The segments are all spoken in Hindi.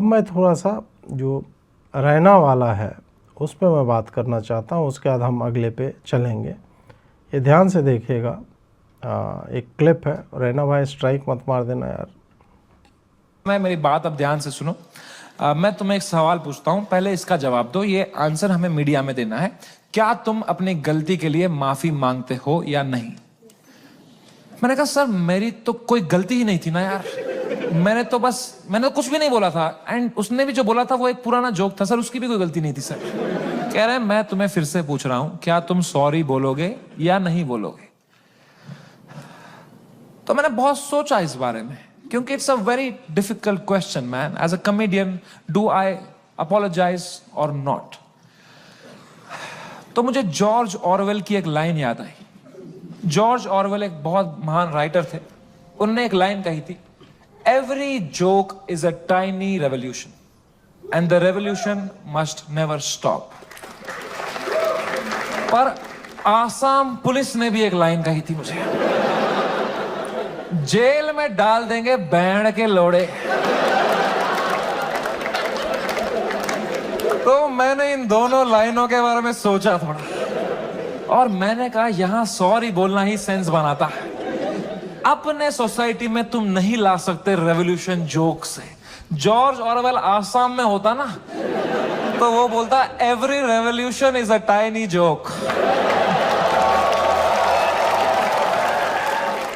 मैं थोड़ा सा जो रैना वाला है उस पे मैं बात करना चाहता हूँ, उसके बाद हम अगले पे चलेंगे। ये ध्यान से देखिएगा, एक क्लिप है। रैना भाई स्ट्राइक मत मार देना यार। मेरी बात अब ध्यान से सुनो। मैं तुम्हें एक सवाल पूछता हूं, पहले इसका जवाब दो। ये आंसर हमें मीडिया में देना है। क्या तुम अपनी गलती के लिए माफी मांगते हो या नहीं? मैंने कहा सर मेरी तो कोई गलती ही नहीं थी ना यार, मैंने तो कुछ भी नहीं बोला था। एंड उसने भी जो बोला था वो एक पुराना जोक था सर, उसकी भी कोई गलती नहीं थी सर। कह रहे हैं मैं तुम्हें फिर से पूछ रहा हूं, क्या तुम सॉरी बोलोगे या नहीं बोलोगे? तो मैंने बहुत सोचा इस बारे में, क्योंकि it's a very difficult question man. As a comedian, do I apologise or not? तो मुझे जॉर्ज ऑरवेल की एक लाइन याद आई। जॉर्ज ऑरवेल एक बहुत महान राइटर थे। उन्होंने एक लाइन कही थी, every joke is a tiny revolution and the revolution must never stop. पर आसाम पुलिस ने भी एक लाइन कही थी मुझे, जेल में डाल देंगे बैंड के लोड़े। तो मैंने इन दोनों लाइनों के बारे में सोचा थोड़ा, और मैंने कहा यहां सॉरी बोलना ही सेंस बनाता है। अपने सोसाइटी में तुम नहीं ला सकते रेवोल्यूशन जोक से। जॉर्ज ऑरवेल आसाम में होता ना, तो वो बोलता every revolution is a tiny joke.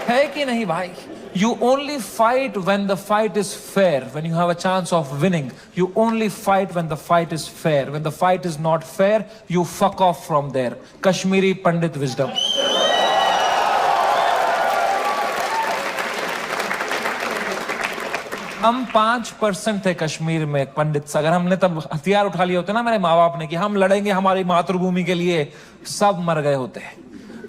है कि नहीं भाई? You only fight when the fight is fair, when you have a chance of winning. You only fight when the fight is fair. When the fight is not fair, you fuck off from there. Kashmiri Pandit wisdom. हम 5% थे कश्मीर में पंडित। अगर हमने तब हथियार उठा लिए होते ना मेरे माँ बाप ने कि हम लड़ेंगे हमारी मातृभूमि के लिए, सब मर गए होते।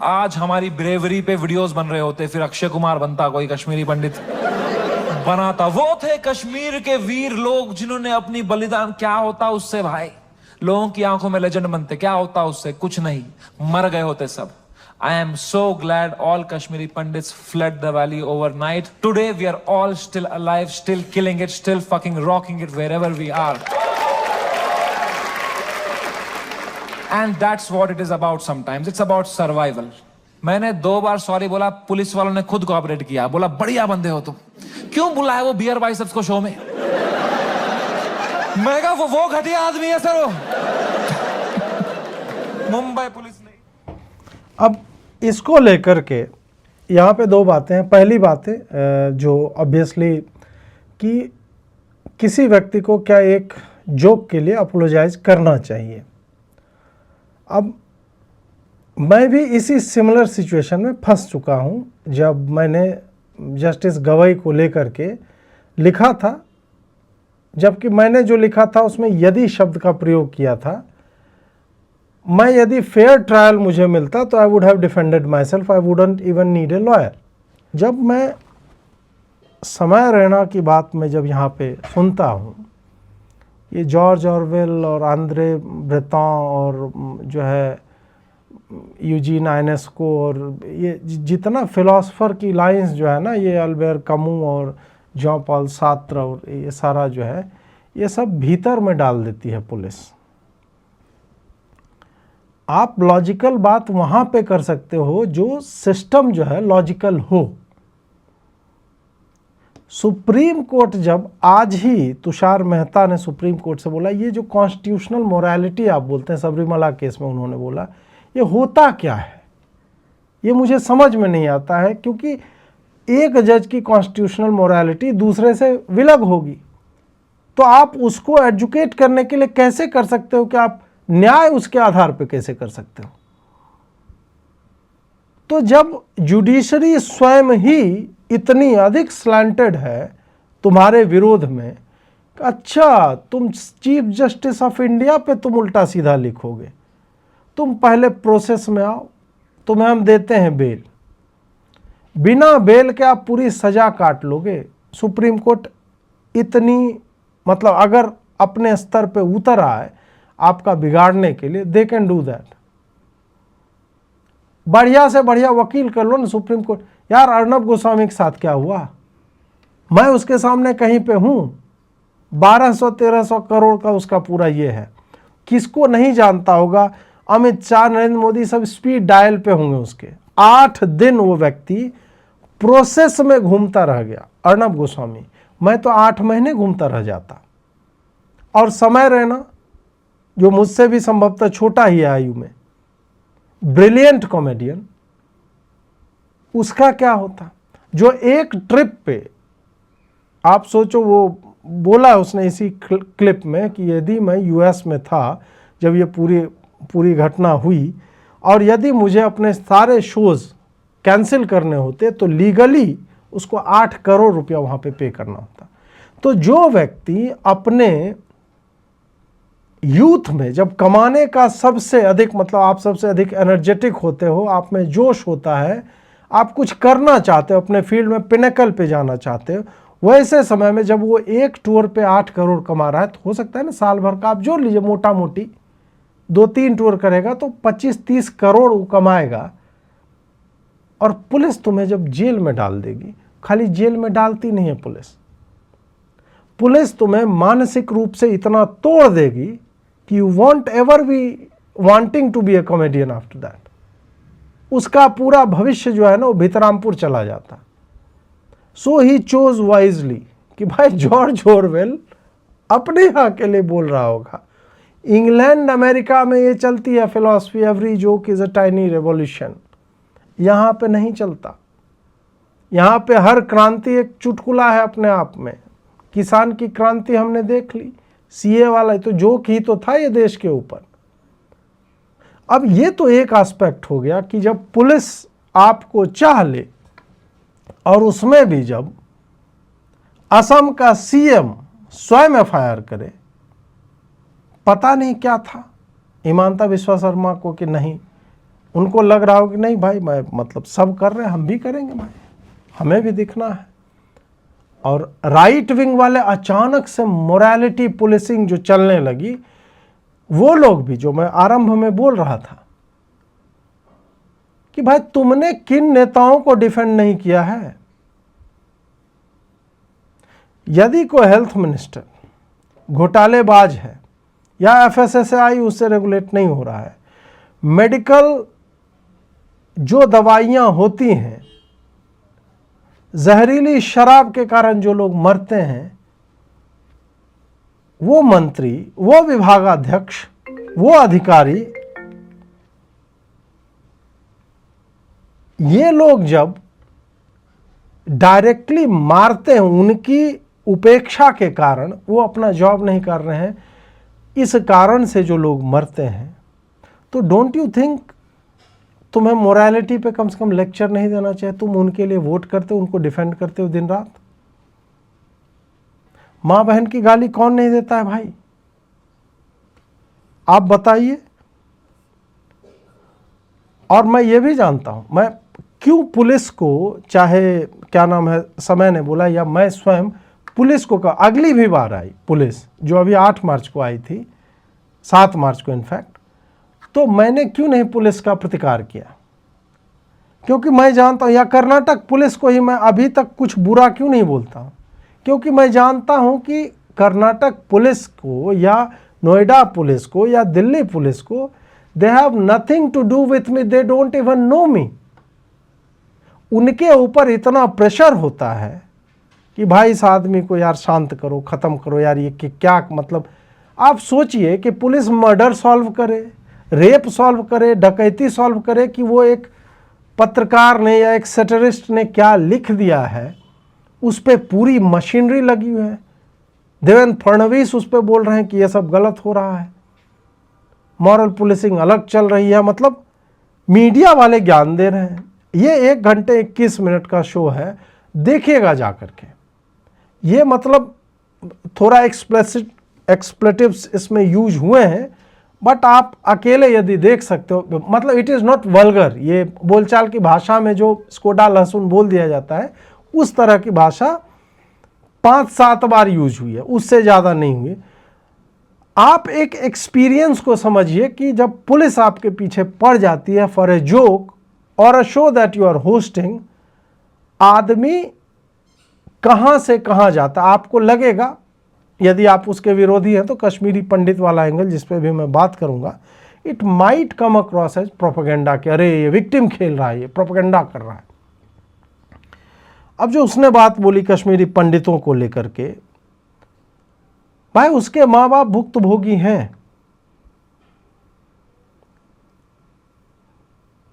आज हमारी ब्रेवरी पे वीडियोस बन रहे होते, फिर अक्षय कुमार बनता, कोई कश्मीरी पंडित बनाता। वो थे कश्मीर के वीर लोग जिन्होंने अपनी बलिदान। क्या होता उससे भाई? लोगों की आंखों में लेजेंड बनते, क्या होता उससे? कुछ नहीं, मर गए होते सब। I am so glad all Kashmiri Pandits fled the valley overnight. Today we are all still alive, still killing it, still fucking rocking it wherever we are. And that's what it is about sometimes. It's about survival. मैंने 2 बार सॉरी बोला, पुलिस वालों ने खुद कोऑपरेट किया, बोला बढ़िया बंदे हो तुम, क्यों बुलाया वो बियर बाइसेप्स को शो में? मैं कहा वो घटिया आदमी है सर वो। मुंबई पुलिस ने। अब इसको लेकर के यहाँ पे 2 बातें हैं। पहली बात है जो ऑब्वियसली कि किसी व्यक्ति को क्या एक जोक के लिए अपोलोजाइज करना चाहिए। अब मैं भी इसी सिमिलर सिचुएशन में फंस चुका हूँ। जब मैंने जस्टिस गवई को लेकर के लिखा था, जबकि मैंने जो लिखा था उसमें यदि शब्द का प्रयोग किया था। मैं यदि फेयर ट्रायल मुझे मिलता तो I would have defended my self, I wouldn't even need a lawyer. जब मैं समय रैना की बात में जब यहाँ पे सुनता हूँ, ये जॉर्ज ऑरवेल और आंद्रे ब्रेटॉन और जो है यूजीन आयनेस्को और ये जितना फिलोसफर की लाइंस जो है ना, ये अल्बert कैमू और जॉन पॉल सार्त्र और ये सारा जो है, ये सब भीतर में डाल देती है पुलिस। आप लॉजिकल बात वहाँ पे कर सकते हो जो सिस्टम जो है लॉजिकल हो। सुप्रीम कोर्ट जब आज ही तुषार मेहता ने सुप्रीम कोर्ट से बोला, ये जो कॉन्स्टिट्यूशनल मोरालिटी आप बोलते हैं, सबरीमाला केस में उन्होंने बोला, ये होता क्या है? ये मुझे समझ में नहीं आता है, क्योंकि एक जज की कॉन्स्टिट्यूशनल मोरालिटी दूसरे से विलग होगी। तो आप उसको एजुकेट करने के लिए कैसे कर सकते हो कि आप न्याय उसके आधार पर कैसे कर सकते हो? तो जब जुडिशरी स्वयं ही इतनी अधिक स्लैंटेड है तुम्हारे विरोध में, अच्छा तुम चीफ जस्टिस ऑफ इंडिया पे तुम उल्टा सीधा लिखोगे, तुम पहले प्रोसेस में आओ, तुम्हें हम देते हैं बेल, बिना बेल के आप पूरी सजा काट लोगे। सुप्रीम कोर्ट इतनी मतलब अगर अपने स्तर पे उतर आए आपका बिगाड़ने के लिए, दे कैन डू दैट। बढ़िया से बढ़िया वकील कर लो ना सुप्रीम कोर्ट। यार अर्नब गोस्वामी के साथ क्या हुआ? मैं उसके सामने कहीं पे हूँ, 1200-1300 करोड़ का उसका पूरा ये है। किसको नहीं जानता होगा, अमित शाह, नरेंद्र मोदी सब स्पीड डायल पे होंगे उसके। 8 दिन वो व्यक्ति प्रोसेस में घूमता रह गया। अर्णब गोस्वामी, मैं तो 8 महीने घूमता रह जाता। और समय रैना, जो मुझसे भी संभवतः छोटा ही है आयु में, ब्रिलियंट कॉमेडियन, उसका क्या होता? जो एक ट्रिप पे, आप सोचो, वो बोला उसने इसी क्लिप में कि यदि मैं यूएस में था जब ये पूरी घटना हुई और यदि मुझे अपने सारे शोज कैंसिल करने होते तो लीगली उसको 8 करोड़ रुपया वहाँ पे करना होता। तो जो व्यक्ति अपने यूथ में जब कमाने का सबसे अधिक, मतलब आप सबसे अधिक एनर्जेटिक होते हो, आप में जोश होता है, आप कुछ करना चाहते हो, अपने फील्ड में पिनेकल पे जाना चाहते हो, वैसे समय में जब वो एक टूर पे 8 करोड़ कमा रहा है, तो हो सकता है ना साल भर का आप जोड़ लीजिए, मोटा मोटी 2-3 टूर करेगा तो 25-30 करोड़ वो कमाएगा। और पुलिस तुम्हें जब जेल में डाल देगी, खाली जेल में डालती नहीं है पुलिस तुम्हें मानसिक रूप से इतना तोड़ देगी कि you won't ever be wanting to be a comedian after that. उसका पूरा भविष्य जो है ना वो भितरामपुर चला जाता। सो ही चोज वाइजली कि भाई जॉर्ज ऑरवेल अपने यहाँ के लिए बोल रहा होगा। इंग्लैंड अमेरिका में ये चलती है philosophy, every joke is a tiny revolution. यहाँ पे नहीं चलता। यहाँ पे हर क्रांति एक चुटकुला है अपने आप में। किसान की क्रांति हमने देख ली, सीए वाला तो जोक ही तो था ये देश के ऊपर। अब ये तो एक एस्पेक्ट हो गया कि जब पुलिस आपको चाह ले, और उसमें भी जब असम का सीएम स्वयं एफआईआर करे, पता नहीं क्या था हिमांता बिस्वा शर्मा को कि नहीं, उनको लग रहा हो कि नहीं भाई मैं मतलब सब कर रहे हैं, हम भी करेंगे भाई, हमें भी दिखना है। और राइट विंग वाले अचानक से मोरालिटी पुलिसिंग जो चलने लगी, वो लोग भी, जो मैं आरंभ में बोल रहा था कि भाई तुमने किन नेताओं को डिफेंड नहीं किया है। यदि कोई हेल्थ मिनिस्टर घोटालेबाज है या एफएसएसआई उससे रेगुलेट नहीं हो रहा है, मेडिकल जो दवाइयां होती हैं, जहरीली शराब के कारण जो लोग मरते हैं, वो मंत्री, वो विभागाध्यक्ष, वो अधिकारी, ये लोग जब डायरेक्टली मारते हैं, उनकी उपेक्षा के कारण वो अपना जॉब नहीं कर रहे हैं, इस कारण से जो लोग मरते हैं, तो डोंट यू थिंक तुम्हें मोरालिटी पे कम से कम लेक्चर नहीं देना चाहिए? तुम उनके लिए वोट करते हो, उनको डिफेंड करते हो दिन रात। मां बहन की गाली कौन नहीं देता है भाई, आप बताइए। और मैं ये भी जानता हूं, मैं क्यों पुलिस को, चाहे क्या नाम है, समय ने बोला या मैं स्वयं पुलिस को कहा, अगली भी बार आई पुलिस जो अभी 8 मार्च को आई थी, 7 मार्च को इनफैक्ट, तो मैंने क्यों नहीं पुलिस का प्रतिकार किया? क्योंकि मैं जानता हूं, या कर्नाटक पुलिस को ही मैं अभी तक कुछ बुरा क्यों नहीं बोलता हूं, क्योंकि मैं जानता हूं कि कर्नाटक पुलिस को या नोएडा पुलिस को या दिल्ली पुलिस को, they have nothing to do with me, they don't even know me. उनके ऊपर इतना प्रेशर होता है कि भाई इस आदमी को यार शांत करो, ख़त्म करो यार, ये कि क्या मतलब। आप सोचिए कि पुलिस मर्डर सॉल्व करे, रेप सॉल्व करे, डकैती सॉल्व करे, कि वो एक पत्रकार ने या एक सैटिरिस्ट ने क्या लिख दिया है, उस पर पूरी मशीनरी लगी हुई है। देवेंद्र फडणवीस उस पर बोल रहे हैं कि ये सब गलत हो रहा है, मॉरल पुलिसिंग अलग चल रही है, मतलब मीडिया वाले ज्ञान दे रहे हैं। ये 1 घंटे 21 मिनट का शो है, देखिएगा जा करके। ये मतलब थोड़ा एक्सप्लेटिव्स इसमें यूज हुए हैं, बट आप अकेले यदि देख सकते हो, मतलब इट इज़ नॉट वल्गर। ये बोलचाल की भाषा में जो स्कोडा लहसुन बोल दिया जाता है, उस तरह की भाषा 5-7 बार यूज हुई है, उससे ज़्यादा नहीं हुई। आप एक एक्सपीरियंस को समझिए कि जब पुलिस आपके पीछे पड़ जाती है फॉर ए जोक और a show that you are hosting, आदमी कहाँ से कहाँ जाता, आपको लगेगा यदि आप उसके विरोधी हैं तो कश्मीरी पंडित वाला एंगल जिस पे भी मैं बात करूंगा, it might come across as propaganda कि अरे ये विक्टिम खेल रहा है, ये प्रोपेगेंडा कर रहा है। अब जो उसने बात बोली कश्मीरी पंडितों को लेकर के, भाई उसके माँ बाप भुक्तभोगी हैं।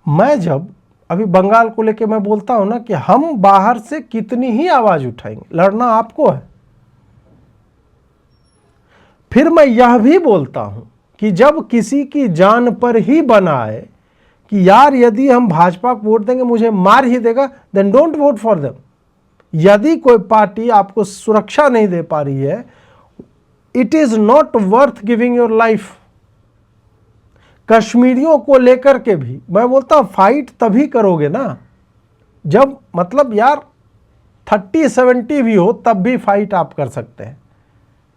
मैं जब अभी बंगाल को लेके मैं बोलता हूं ना कि हम बाहर से कितनी ही आवाज उठाएंगे, लड़ना आपको है। फिर मैं यह भी बोलता हूं कि जब किसी की जान पर ही बना है कि यार यदि हम भाजपा को वोट देंगे मुझे मार ही देगा, then don't vote for them. यदि कोई पार्टी आपको सुरक्षा नहीं दे पा रही है, it is not worth giving your life. कश्मीरियों को लेकर के भी मैं बोलता हूं फाइट तभी करोगे ना जब मतलब यार 30-70 भी हो तब भी फाइट आप कर सकते हैं।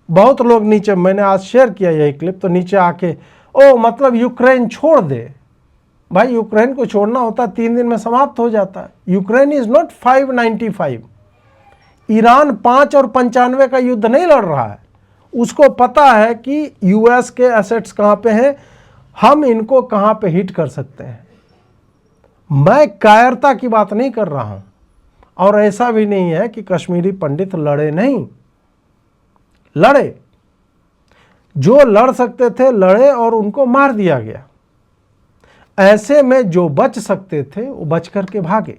बहुत लोग नीचे, मैंने आज शेयर किया यही क्लिप, तो नीचे आके ओ मतलब यूक्रेन छोड़ दे। भाई यूक्रेन को छोड़ना होता 3 दिन में समाप्त हो जाता है। Ukraine is not 595। ईरान 5 और 95 का युद्ध नहीं लड़ रहा है। उसको पता है कि यूएस के एसेट्स कहां पे हैं, हम इनको कहां पे हिट कर सकते हैं। मैं कायरता की बात नहीं कर रहा हूं, और ऐसा भी नहीं है कि कश्मीरी पंडित लड़े नहीं, लड़े। जो लड़ सकते थे लड़े और उनको मार दिया गया। ऐसे में जो बच सकते थे वो बच करके भागे।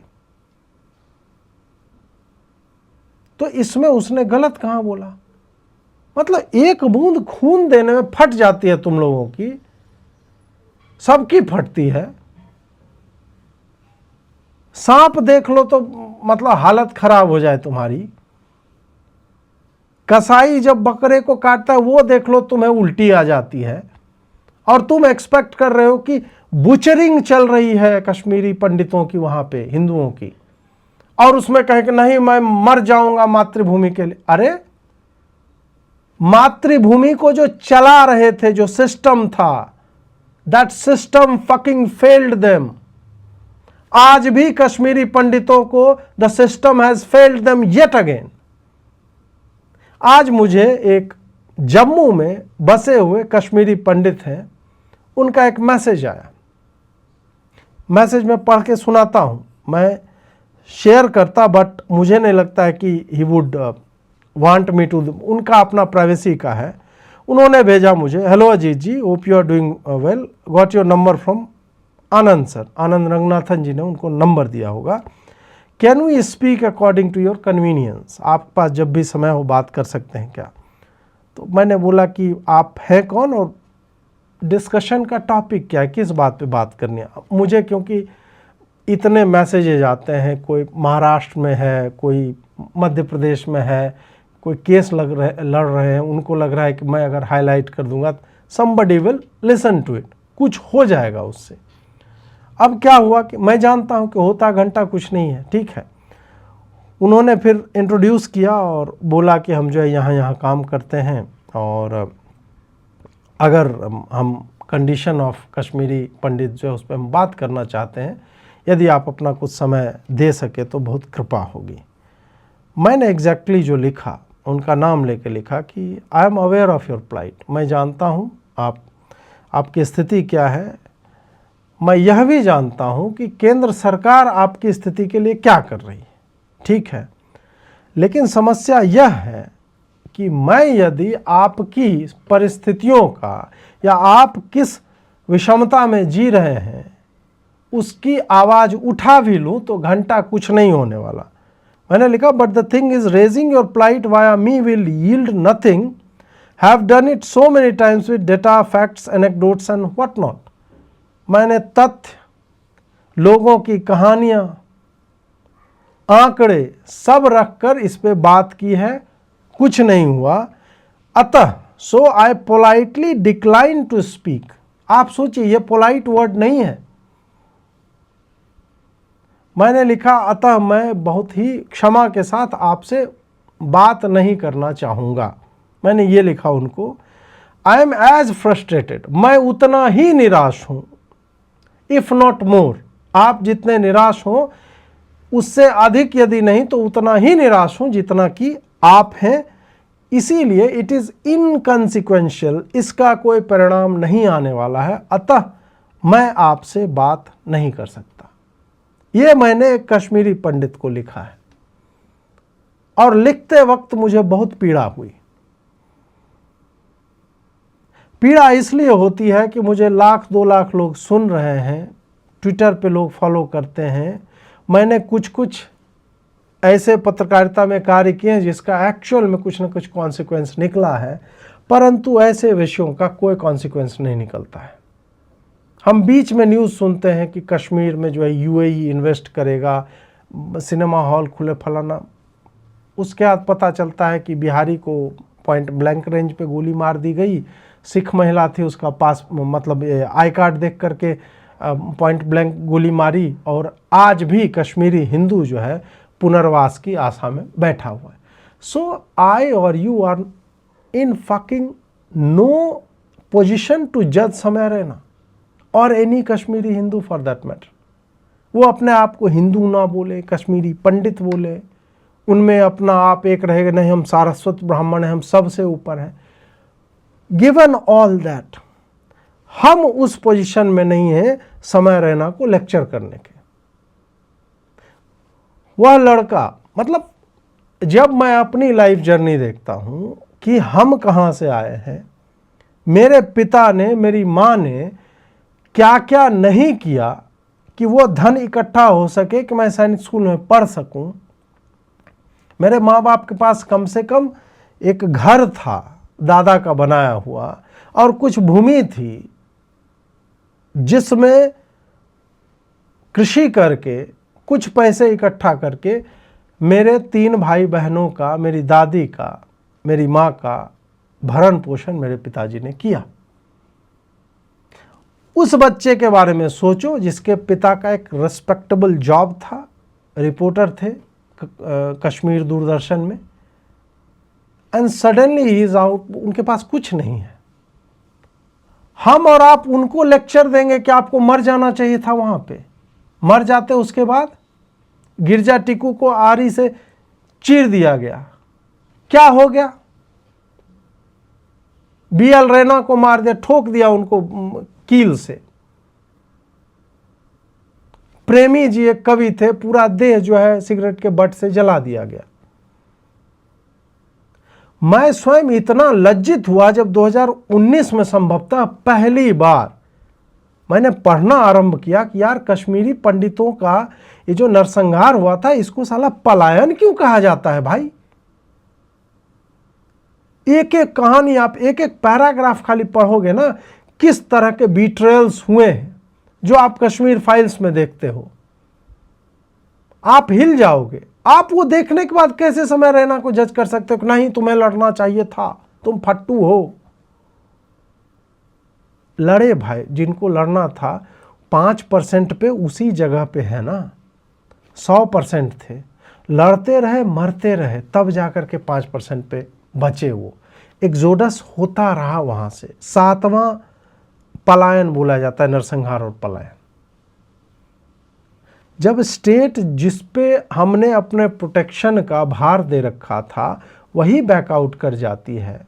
तो इसमें उसने गलत कहां बोला? मतलब एक बूंद खून देने में फट जाती है तुम लोगों की, सबकी फटती है। सांप देख लो तो मतलब हालत खराब हो जाए तुम्हारी। कसाई जब बकरे को काटता है वो देख लो तुम्हें उल्टी आ जाती है, और तुम एक्सपेक्ट कर रहे हो कि बुचरिंग चल रही है कश्मीरी पंडितों की वहां पे, हिंदुओं की, और उसमें कहे कि नहीं मैं मर जाऊंगा मातृभूमि के लिए। अरे मातृभूमि को जो चला रहे थे, जो सिस्टम था, that system fucking failed them. आज भी कश्मीरी पंडितों को the system has failed them yet again. आज मुझे एक जम्मू में बसे हुए कश्मीरी पंडित हैं, उनका एक मैसेज आया। मैसेज में पढ़ के सुनाता हूं। मैं शेयर करता बट मुझे नहीं लगता है कि he would want me to, उनका अपना प्राइवेसी का है। उन्होंने भेजा मुझे, hello Ajit ji, hope you are doing well, got your number from Anand sir. Anand Ranganathan ji ने उनको नंबर दिया होगा। Can we speak according to your convenience, आपके पास जब भी समय हो बात कर सकते हैं क्या? तो मैंने बोला कि आप हैं कौन और डिस्कशन का टॉपिक क्या है, किस बात पे बात करनी है मुझे, क्योंकि इतने मैसेजेज आते हैं, कोई महाराष्ट्र में है, कोई मध्य प्रदेश में है, कोई केस लड़ रहे हैं, उनको लग रहा है कि मैं अगर हाईलाइट कर दूंगा somebody will listen to it, कुछ हो जाएगा उससे। अब क्या हुआ कि मैं जानता हूं कि होता घंटा कुछ नहीं है, ठीक है। उन्होंने फिर इंट्रोड्यूस किया और बोला कि हम जो है यहाँ काम करते हैं, और अगर हम कंडीशन ऑफ कश्मीरी पंडित जो है उस पर हम बात करना चाहते हैं, यदि आप अपना कुछ समय दे सके तो बहुत कृपा होगी। मैंने एग्जैक्टली जो लिखा, उनका नाम लेके लिखा कि I am aware of your plight, मैं जानता हूँ आपकी स्थिति क्या है। मैं यह भी जानता हूँ कि केंद्र सरकार आपकी स्थिति के लिए क्या कर रही है, ठीक है। लेकिन समस्या यह है कि मैं यदि आपकी परिस्थितियों का या आप किस विषमता में जी रहे हैं उसकी आवाज़ उठा भी लूँ तो घंटा कुछ नहीं होने वाला। मैंने लिखा, but the thing is raising your plight via me will yield nothing, have done it so many times with data, facts, anecdotes and what not. मैंने तथ्य, लोगों की कहानियां, आंकड़े सब रखकर इस पे बात की है, कुछ नहीं हुआ। अतः सो आई पोलाइटली डिक्लाइन टू स्पीक। आप सोचिए, ये पोलाइट वर्ड नहीं है। मैंने लिखा, अतः मैं बहुत ही क्षमा के साथ आपसे बात नहीं करना चाहूँगा। मैंने ये लिखा उनको, आई एम एज फ्रस्ट्रेटेड, मैं उतना ही निराश हूँ, इफ़ नॉट मोर, आप जितने निराश हों उससे अधिक यदि नहीं तो उतना ही निराश हूँ जितना कि आप हैं इसीलिए इट इज़ इनकॉन्सिक्वेंशियल, इसका कोई परिणाम नहीं आने वाला है, अतः मैं आपसे बात नहीं कर सकता। ये मैंने एक कश्मीरी पंडित को लिखा है और लिखते वक्त मुझे बहुत पीड़ा हुई। पीड़ा इसलिए होती है कि मुझे 1-2 लाख लोग सुन रहे हैं, ट्विटर पे लोग फॉलो करते हैं, मैंने कुछ ऐसे पत्रकारिता में कार्य किए हैं जिसका एक्चुअल में कुछ ना कुछ कॉन्सिक्वेंस निकला है, परंतु ऐसे विषयों का कोई कॉन्सिक्वेंस नहीं निकलता है। हम बीच में न्यूज़ सुनते हैं कि कश्मीर में जो है यूएई इन्वेस्ट करेगा, सिनेमा हॉल खुले फलाना, उसके बाद पता चलता है कि बिहारी को पॉइंट ब्लैंक रेंज पे गोली मार दी गई, सिख महिला थी, उसका पास मतलब आई कार्ड देख करके पॉइंट ब्लैंक गोली मारी, और आज भी कश्मीरी हिंदू जो है पुनर्वास की आशा में बैठा हुआ है। सो आई और you are in fucking no position to जज समय रैना और any Kashmiri Hindu for that matter. वो अपने आप को हिंदू ना बोले, कश्मीरी पंडित बोले, उनमें अपना आप एक रहेगा, नहीं हम सारस्वत ब्राह्मण हैं, हम सबसे ऊपर हैं। गिवन ऑल दैट, हम उस पोजीशन में नहीं हैं समय रैना को लेक्चर करने के। वह लड़का, मतलब जब मैं अपनी लाइफ जर्नी देखता हूं कि हम कहां से आए हैं, मेरे पिता ने, मेरी मां ने क्या क्या नहीं किया कि वो धन इकट्ठा हो सके कि मैं सैनिक स्कूल में पढ़ सकूं। मेरे माँ बाप के पास कम से कम एक घर था दादा का बनाया हुआ, और कुछ भूमि थी जिसमें कृषि करके कुछ पैसे इकट्ठा करके मेरे 3 भाई बहनों का, मेरी दादी का, मेरी माँ का भरण पोषण मेरे पिताजी ने किया। उस बच्चे के बारे में सोचो जिसके पिता का एक रिस्पेक्टेबल जॉब था, रिपोर्टर थे कश्मीर दूरदर्शन में, and suddenly he is out, उनके पास कुछ नहीं है। हम और आप उनको लेक्चर देंगे कि आपको मर जाना चाहिए था वहां पे, मर जाते, उसके बाद गिरजा टिकू को आरी से चीर दिया गया, क्या हो गया? बीएल रैना को मार दिया, ठोक दिया उनको कील से। प्रेमी जी एक कवि थे, पूरा देह जो है सिगरेट के बट से जला दिया गया। मैं स्वयं इतना लज्जित हुआ जब 2019 में संभवतः पहली बार मैंने पढ़ना आरंभ किया कि यार कश्मीरी पंडितों का ये जो नरसंहार हुआ था, इसको साला पलायन क्यों कहा जाता है भाई? एक एक कहानी, आप एक एक पैराग्राफ खाली पढ़ोगे ना, किस तरह के बीट्रेयल्स हुए हैं जो आप कश्मीर फाइल्स में देखते हो, आप हिल जाओगे। आप वो देखने के बाद कैसे समय रैना को जज कर सकते हो कि नहीं तुम्हें लड़ना चाहिए था, तुम फट्टू हो? लड़े भाई, जिनको लड़ना था 5% पे उसी जगह पे है ना, 100% थे, लड़ते रहे, मरते रहे, तब जाकर के 5% पे बचे। वो एक्सोडस होता रहा वहां से। 7वां पलायन बोला जाता है, नरसंहार और पलायन। जब स्टेट जिस पे हमने अपने प्रोटेक्शन का भार दे रखा था वही बैकआउट कर जाती है,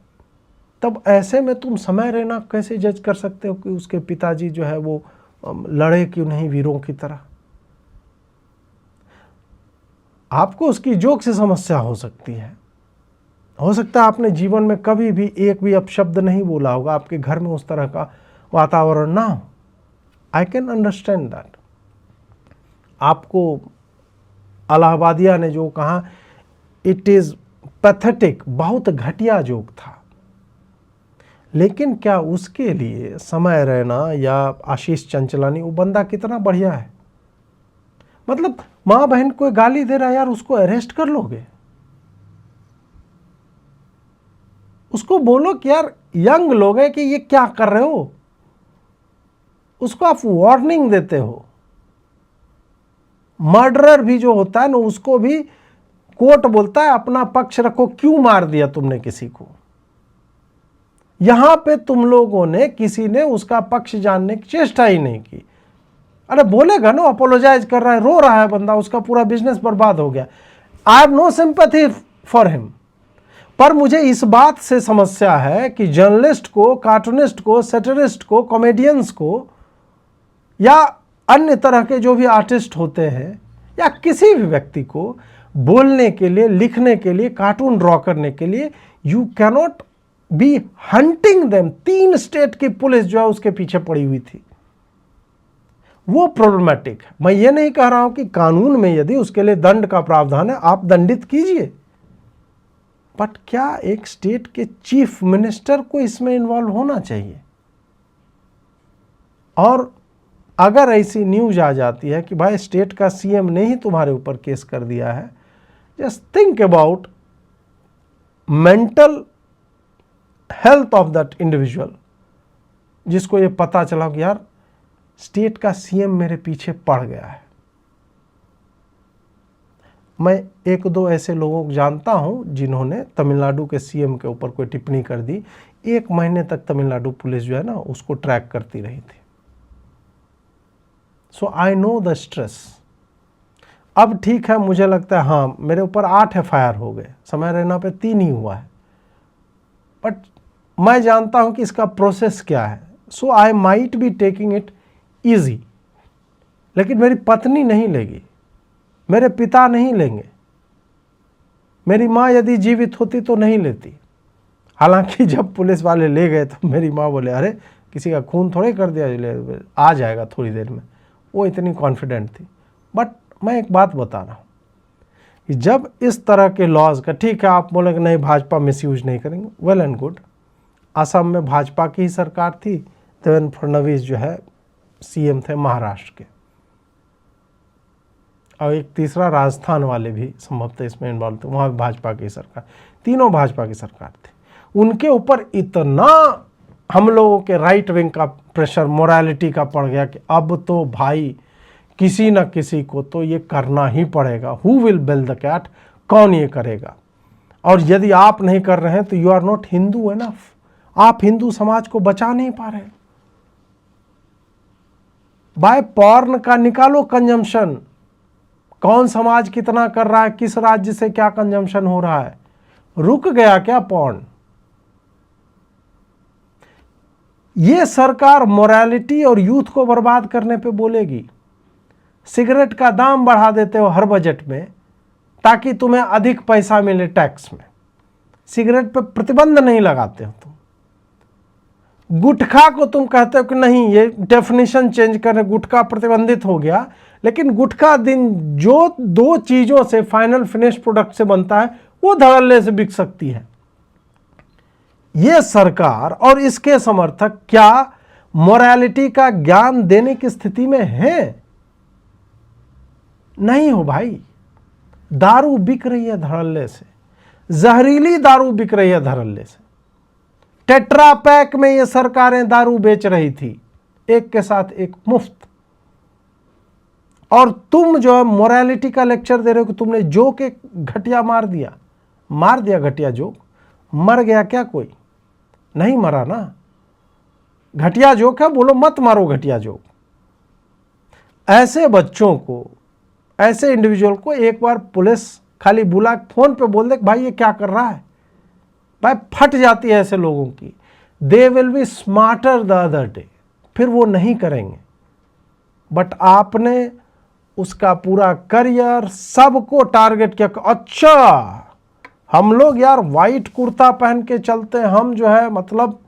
तब ऐसे में तुम समय रैना कैसे जज कर सकते हो कि उसके पिताजी जो है वो लड़े क्यों नहीं वीरों की तरह? आपको उसकी जोक से समस्या हो सकती है, हो सकता है आपने जीवन में कभी भी एक भी अपशब्द नहीं बोला होगा, आपके घर में उस तरह का वातावरण ना हो। I can understand that. आपको अलाहाबादिया ने जो कहा, इट इज पैथेटिक, बहुत घटिया जोक था, लेकिन क्या उसके लिए समय रैना या आशीष चंचलानी, वो बंदा कितना बढ़िया है। मतलब माँ बहन कोई गाली दे रहा है यार, उसको अरेस्ट कर लोगे? उसको बोलो कि यार यंग लोग हैं कि ये क्या कर रहे हो, उसको आप वार्निंग देते हो। मर्डरर भी जो होता है ना, उसको भी कोर्ट बोलता है अपना पक्ष रखो, क्यों मार दिया तुमने किसी को। यहां पे तुम लोगों ने, किसी ने उसका पक्ष जानने की चेष्टा ही नहीं की। अरे बोलेगा ना, अपोलोजाइज कर रहा है, रो रहा है बंदा, उसका पूरा बिजनेस बर्बाद हो गया। I have no sympathy for him. पर मुझे इस बात से समस्या है कि जर्नलिस्ट को, कार्टूनिस्ट को, सेटरिस्ट को, कॉमेडियंस को या अन्य तरह के जो भी आर्टिस्ट होते हैं या किसी भी व्यक्ति को बोलने के लिए, लिखने के लिए, कार्टून ड्रॉ करने के लिए you cannot be hunting them. 3 state की पुलिस जो है उसके पीछे पड़ी हुई थी, वो प्रॉब्लमेटिक है। मैं ये नहीं कह रहा हूं कि कानून में यदि उसके लिए दंड का प्रावधान है आप दंडित कीजिए, बट क्या एक स्टेट के चीफ मिनिस्टर को इसमें इन्वॉल्व होना चाहिए? और अगर ऐसी न्यूज आ जाती है कि भाई स्टेट का सीएम ने ही तुम्हारे ऊपर केस कर दिया है, just think about mental health of that individual, जिसको ये पता चला कि यार स्टेट का सीएम मेरे पीछे पड़ गया है। मैं 1-2 ऐसे लोगों को जानता हूं जिन्होंने तमिलनाडु के सीएम के ऊपर कोई टिप्पणी कर दी। 1 महीने तक तमिलनाडु पुलिस जो है ना उसको ट्रैक करती रही थी। सो आई नो द स्ट्रेस। अब ठीक है, मुझे लगता है हाँ मेरे ऊपर 8 FIR हो गए, समय रैना पे 3 ही हुआ है, बट मैं जानता हूं कि इसका प्रोसेस क्या है। So I might be taking it easy, लेकिन मेरी पत्नी नहीं लेगी, मेरे पिता नहीं लेंगे, मेरी माँ यदि जीवित होती तो नहीं लेती। हालांकि जब पुलिस वाले ले गए तो मेरी माँ बोले अरे किसी का खून थोड़े कर दिया, आ जाएगा थोड़ी देर में। वो इतनी कॉन्फिडेंट थी। बट मैं एक बात बता रहा हूँ कि जब इस तरह के लॉज का, ठीक है आप बोलेंगे नहीं भाजपा मिसयूज नहीं करेंगे, वेल एंड गुड। असम में भाजपा की ही सरकार थी, देवेंद्र फडणवीस जो है सीएम थे महाराष्ट्र के, और एक तीसरा राजस्थान वाले भी संभवतः इसमें इन्वॉल्व थे, वहाँ भी भाजपा की सरकार, तीनों भाजपा की सरकार थी। उनके ऊपर इतना हम लोगों के राइट विंग का प्रेशर, मोरालिटी का पड़ गया कि अब तो भाई किसी न किसी को तो ये करना ही पड़ेगा। Who will bell the cat, कौन ये करेगा? और यदि आप नहीं कर रहे हैं तो you are not Hindu enough, आप हिंदू समाज को बचा नहीं पा रहे। बाय पॉर्न का निकालो कंजम्पशन, कौन समाज कितना कर रहा है, किस राज्य से क्या कंजम्पशन हो रहा है, रुक गया क्या पॉर्न? ये सरकार मोरालिटी और यूथ को बर्बाद करने पे बोलेगी। सिगरेट का दाम बढ़ा देते हो हर बजट में ताकि तुम्हें अधिक पैसा मिले टैक्स में, सिगरेट पे प्रतिबंध नहीं लगाते हो तुम। गुटखा को तुम कहते हो कि नहीं ये डेफिनेशन चेंज करें, गुटखा प्रतिबंधित हो गया, लेकिन गुटखा दिन जो 2 चीजों से, फाइनल फिनिश प्रोडक्ट से बनता है, वो धड़ल्ले से बिक सकती है। ये सरकार और इसके समर्थक क्या मोरालिटी का ज्ञान देने की स्थिति में हैं? नहीं हो भाई। दारू बिक रही है धड़ल्ले से, जहरीली दारू बिक रही है धड़ल्ले से। टेट्रा पैक में ये सरकारें दारू बेच रही थी, एक के साथ एक मुफ्त। और तुम जो है मोरालिटी का लेक्चर दे रहे हो कि तुमने जोक एक घटिया मार दिया घटिया जोक। मर गया क्या कोई? नहीं मरा ना। घटिया जोक है, बोलो मत मारो घटिया जोक। ऐसे बच्चों को, ऐसे इंडिविजुअल को एक बार पुलिस खाली बुला फोन पे बोल दे भाई ये क्या कर रहा है, भाई फट जाती है ऐसे लोगों की। They will be smarter the other day, फिर वो नहीं करेंगे। बट आपने उसका पूरा करियर सबको टारगेट किया। अच्छा हम लोग यार वाइट कुर्ता पहन के चलते हैं, हम जो है मतलब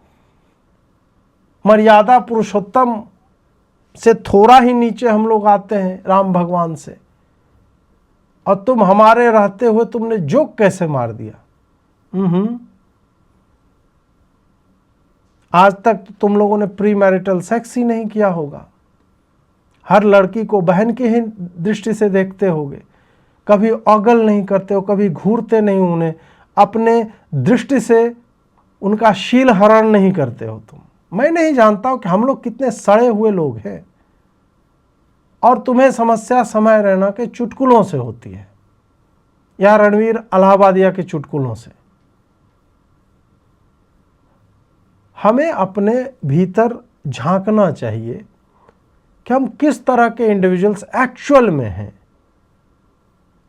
मर्यादा पुरुषोत्तम से थोड़ा ही नीचे हम लोग आते हैं राम भगवान से, और तुम हमारे रहते हुए तुमने जोक कैसे मार दिया? आज तक तो तुम लोगों ने प्री मैरिटल सेक्स ही नहीं किया होगा, हर लड़की को बहन की ही दृष्टि से देखते होगे, कभी अगल नहीं करते हो, कभी घूरते नहीं उन्हें, अपने दृष्टि से उनका शील हरण नहीं करते हो तुम। मैं नहीं जानता हूं कि हम लोग कितने सड़े हुए लोग हैं, और तुम्हें समस्या समय रैना के चुटकुलों से होती है या रणवीर अलाहाबादिया के चुटकुलों से। हमें अपने भीतर झांकना चाहिए कि हम किस तरह के इंडिविजुअल्स एक्चुअल में हैं।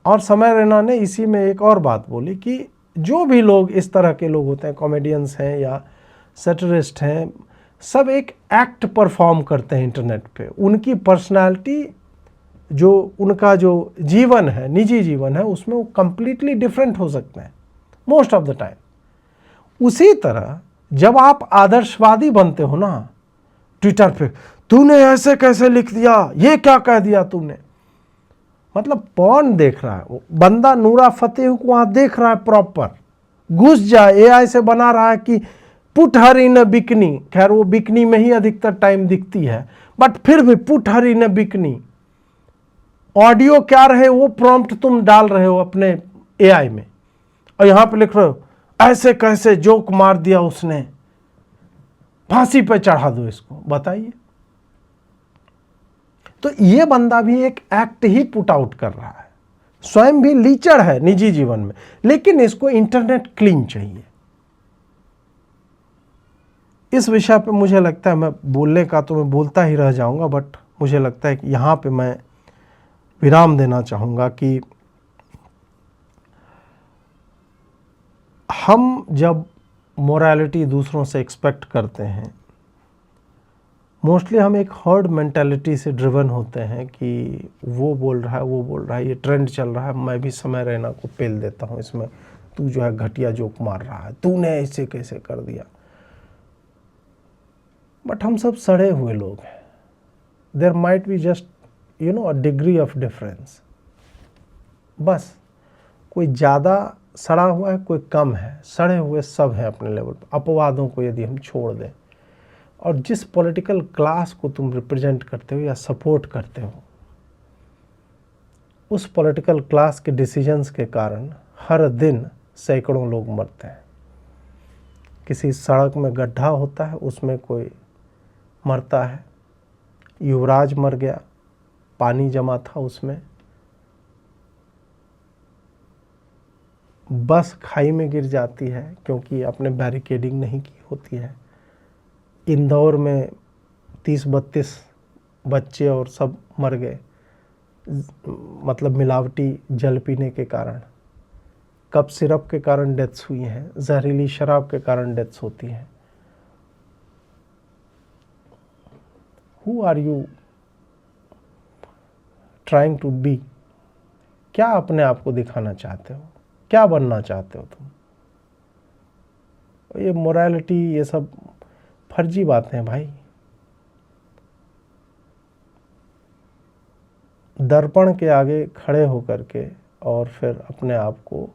और समय रैना ने इसी में एक और बात बोली कि जो भी लोग इस तरह के लोग होते हैं, कॉमेडियंस हैं या सैटरिस्ट हैं, सब एक एक्ट परफॉर्म करते हैं इंटरनेट पे। उनकी पर्सनालिटी, जो उनका जो जीवन है, निजी जीवन है, उसमें वो कंप्लीटली डिफरेंट हो सकते हैं मोस्ट ऑफ द टाइम। उसी तरह जब आप आदर्शवादी बनते हो ना ट्विटर पे, तूने ऐसे कैसे लिख दिया, ये क्या कह दिया तूने, मतलब कौन देख रहा है? वो बंदा नूरा फतेह को वहां देख रहा है, प्रॉपर घुस जाए, एआई से बना रहा है कि पुट हर इन बिकनी। खैर वो बिकनी में ही अधिकतर टाइम दिखती है, बट फिर भी पुट हर इन बिकनी। ऑडियो क्या रहे वो प्रॉम्प्ट तुम डाल रहे हो अपने एआई में, और यहां पे लिख रहे हो ऐसे कैसे जोक मार दिया उसने, फांसी पे चढ़ा दो इसको। बताइए, तो ये बंदा भी एक एक्ट ही पुट आउट कर रहा है, स्वयं भी लीचड़ है निजी जीवन में, लेकिन इसको इंटरनेट क्लीन चाहिए। इस विषय पे मुझे लगता है, मैं बोलने का तो मैं बोलता ही रह जाऊंगा, बट मुझे लगता है कि यहाँ पे मैं विराम देना चाहूँगा कि हम जब मोरालिटी दूसरों से एक्सपेक्ट करते हैं, मोस्टली हम एक हर्ड मेंटालिटी से ड्रिवन होते हैं कि वो बोल रहा है, वो बोल रहा है, ये ट्रेंड चल रहा है, मैं भी समय रैना को पेल देता हूँ इसमें, तू जो है घटिया जोक मार रहा है, तूने ऐसे कैसे कर दिया। बट हम सब सड़े हुए लोग हैं। There might be just a degree of difference, बस कोई ज़्यादा सड़ा हुआ है, कोई कम है, सड़े हुए सब हैं अपने लेवल पर। अपवादों को यदि हम छोड़ दें, और जिस पॉलिटिकल क्लास को तुम रिप्रेजेंट करते हो या सपोर्ट करते हो, उस पॉलिटिकल क्लास के डिसीजंस के कारण हर दिन सैकड़ों लोग मरते हैं। किसी सड़क में गड्ढा होता है, उसमें कोई मरता है, युवराज मर गया, पानी जमा था उसमें, बस खाई में गिर जाती है क्योंकि आपने बैरिकेडिंग नहीं की होती है। इंदौर में 30-32 बच्चे और सब मर गए, मतलब मिलावटी जल पीने के कारण, कप सिरप के कारण डेथ्स हुई हैं, जहरीली शराब के कारण डेथ्स होती हैं। Who are you trying to be? क्या अपने आप को दिखाना चाहते हो, क्या बनना चाहते हो तुम? ये मोरालिटी, ये सब फर्जी बातें हैं भाई। दर्पण के आगे खड़े होकर के और फिर अपने आप को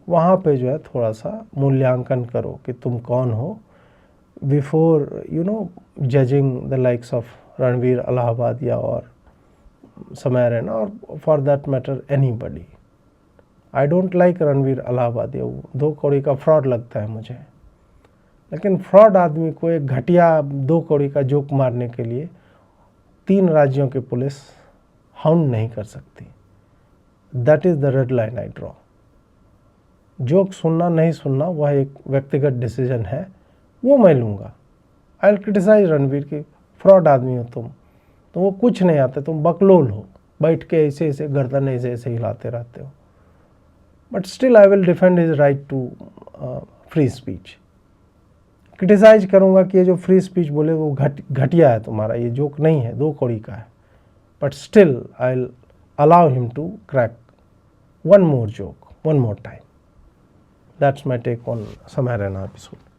वहाँ पे जो है थोड़ा सा मूल्यांकन करो कि तुम कौन हो, before judging the likes of Ranveer Allahbadia और समय रैना, और for that matter anybody. I don't like Ranveer Allahbadia, वो 2 कौड़ी का फ्रॉड लगता है मुझे। लेकिन फ्रॉड आदमी को एक घटिया 2 कौड़ी का जोक मारने के लिए 3 राज्यों की पुलिस हाउंड नहीं कर सकती। That is the red line I draw. Joke सुनना नहीं सुनना वह एक व्यक्तिगत डिसीजन है, वो मैं लूँगा। आई विल क्रिटिसाइज रणवीर की, फ्रॉड आदमी हो तुम, तो वो कुछ नहीं आते, तुम बकलोल हो, बैठ के ऐसे ऐसे गर्दन ऐसे ऐसे हिलाते रहते हो। But still I will defend his right to free speech. Criticise करूँगा कि ये जो फ्री स्पीच बोले वो घटिया है तुम्हारा, ये जोक नहीं है, 2 कौड़ी का है। But still I will allow him to crack one more joke, one more time. That's my take on समय रैना एपिसोड।